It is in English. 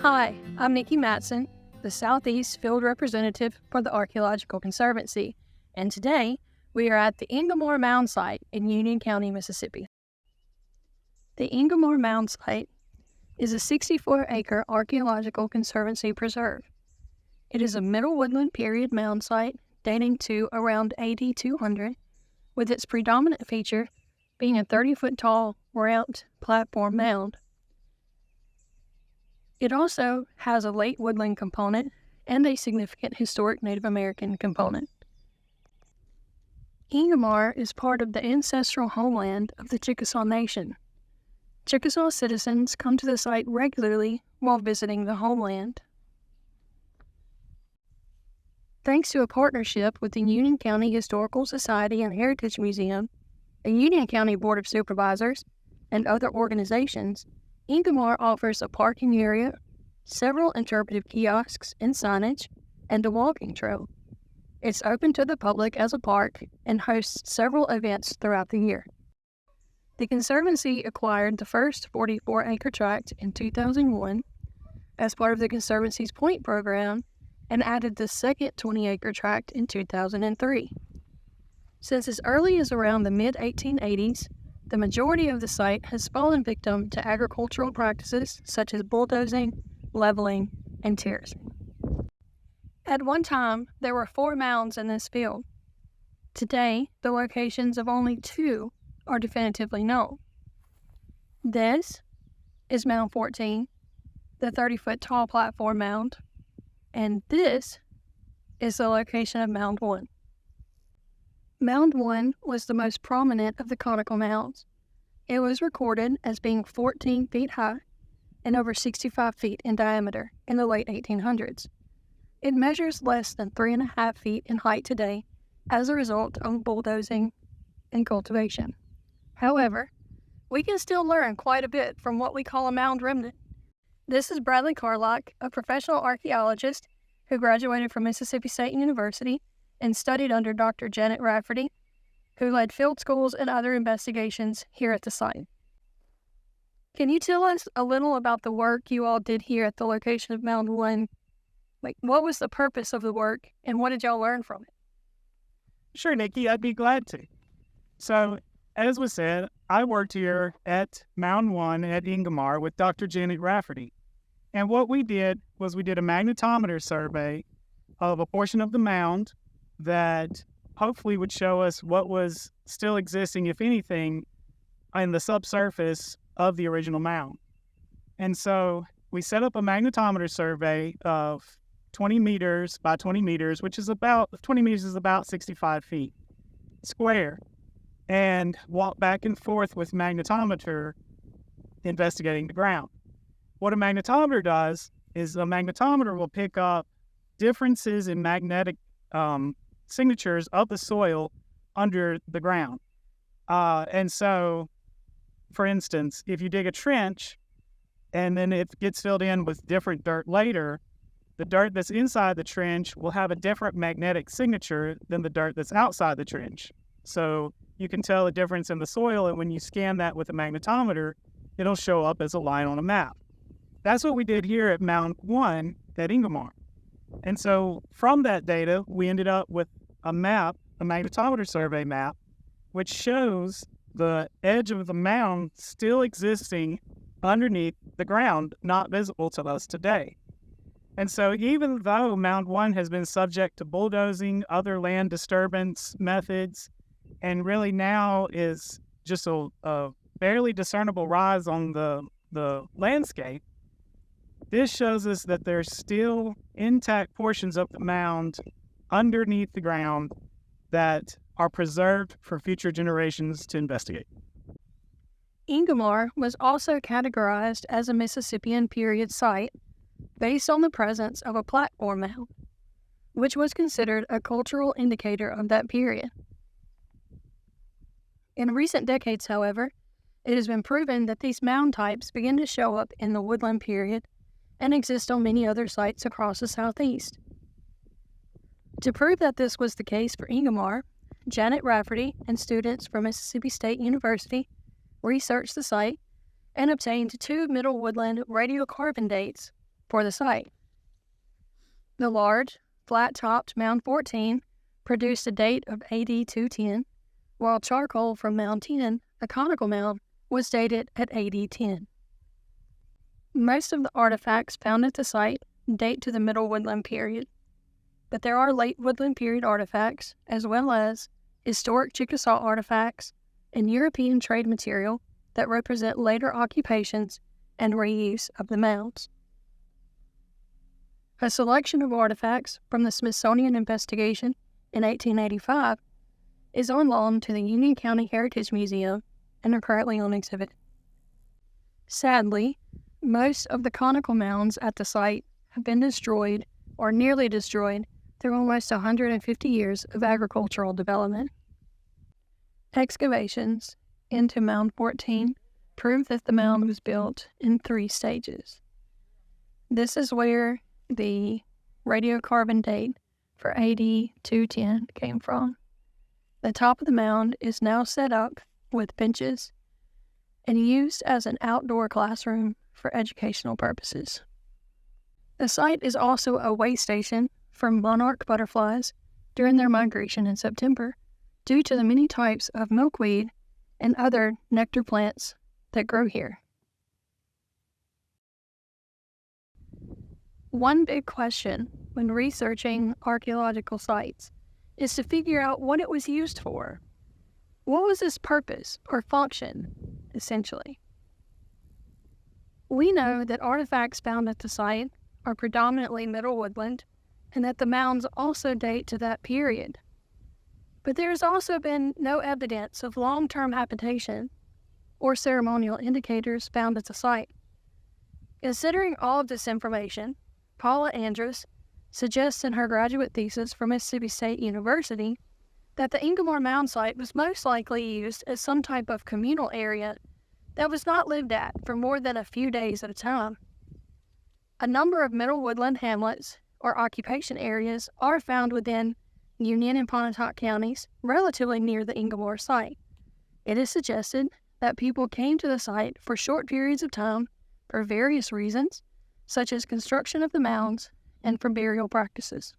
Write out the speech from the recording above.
Hi, I'm Nikki Mattson, the Southeast Field Representative for the Archaeological Conservancy, and today we are at the Ingomar Mounds site in Union County, Mississippi. The Ingomar Mounds site is a 64-acre Archaeological Conservancy preserve. It is a Middle Woodland period mound site dating to around AD 200, with its predominant feature being a 30-foot tall ramped platform mound. It also has a late woodland component and a significant historic Native American component. Ingomar is part of the ancestral homeland of the Chickasaw Nation. Chickasaw citizens come to the site regularly while visiting the homeland. Thanks to a partnership with the Union County Historical Society and Heritage Museum, the Union County Board of Supervisors, and other organizations, Ingomar offers a parking area, several interpretive kiosks and signage, and a walking trail. It's open to the public as a park and hosts several events throughout the year. The Conservancy acquired the first 44-acre tract in 2001 as part of the Conservancy's Point program and added the second 20-acre tract in 2003. Since as early as around the mid-1880s, the majority of the site has fallen victim to agricultural practices such as bulldozing, leveling, and terracing. At one time, there were 4 mounds in this field. Today, the locations of only 2 are definitively known. This is Mound 14, the 30-foot tall platform mound, and this is the location of Mound 1. Mound 1 was the most prominent of the conical mounds. It was recorded as being 14 feet high and over 65 feet in diameter in the late 1800s. It measures less than 3.5 feet in height today as a result of bulldozing and cultivation. However, we can still learn quite a bit from what we call a mound remnant. This is Bradley Carlock, a professional archaeologist who graduated from Mississippi State University and studied under Dr. Janet Rafferty, who led field schools and other investigations here at the site. Can you tell us a little about the work you all did here at the location of Mound 1? What was the purpose of the work, and what did y'all learn from it? Sure, Nikki, I'd be glad to. So, as was said, I worked here at Mound 1 at Ingomar with Dr. Janet Rafferty. And what we did was we did a magnetometer survey of a portion of the mound that hopefully would show us what was still existing, if anything, in the subsurface of the original mound. And so we set up a magnetometer survey of 20 meters by 20 meters, which is about 20 meters is about 65 feet square, and walked back and forth with magnetometer investigating the ground. What a magnetometer does is a magnetometer will pick up differences in magnetic signatures of the soil under the ground. And so, for instance, if you dig a trench and then it gets filled in with different dirt later, the dirt that's inside the trench will have a different magnetic signature than the dirt that's outside the trench. So you can tell a difference in the soil, and when you scan that with a magnetometer, it'll show up as a line on a map. That's what we did here at Mound 1 at Ingomar. And so from that data, we ended up with a map, a magnetometer survey map, which shows the edge of the mound still existing underneath the ground, not visible to us today. And so even though Mound 1 has been subject to bulldozing, other land disturbance methods, and really now is just a barely discernible rise on the landscape, this shows us that there's still intact portions of the mound underneath the ground that are preserved for future generations to investigate. Ingomar was also categorized as a Mississippian period site based on the presence of a platform mound, which was considered a cultural indicator of that period. In recent decades, however, it has been proven that these mound types begin to show up in the woodland period and exist on many other sites across the Southeast. To prove that this was the case for Ingomar, Janet Rafferty and students from Mississippi State University researched the site and obtained 2 Middle Woodland radiocarbon dates for the site. The large, flat-topped Mound 14 produced a date of AD 210, while charcoal from Mound 10, a conical mound, was dated at AD 10. Most of the artifacts found at the site date to the Middle Woodland period, but there are late Woodland period artifacts, as well as historic Chickasaw artifacts and European trade material that represent later occupations and reuse of the mounds. A selection of artifacts from the Smithsonian investigation in 1885 is on loan to the Union County Heritage Museum and are currently on exhibit. Sadly, most of the conical mounds at the site have been destroyed or nearly destroyed through almost 150 years of agricultural development. Excavations into Mound 14 prove that the mound was built in 3 stages. This is where the radiocarbon date for AD 210 came from. The top of the mound is now set up with benches and used as an outdoor classroom for educational purposes. The site is also a way station for monarch butterflies during their migration in September due to the many types of milkweed and other nectar plants that grow here. One big question when researching archaeological sites is to figure out what it was used for. What was its purpose or function, essentially? We know that artifacts found at the site are predominantly Middle Woodland and that the mounds also date to that period. But there has also been no evidence of long-term habitation or ceremonial indicators found at the site. Considering all of this information, Paula Andrus suggests in her graduate thesis from Mississippi State University that the Ingomar Mound site was most likely used as some type of communal area that was not lived at for more than a few days at a time. A number of Middle Woodland hamlets or occupation areas are found within Union and Pontotoc counties, relatively near the Ingomar site. It is suggested that people came to the site for short periods of time for various reasons, such as construction of the mounds and for burial practices.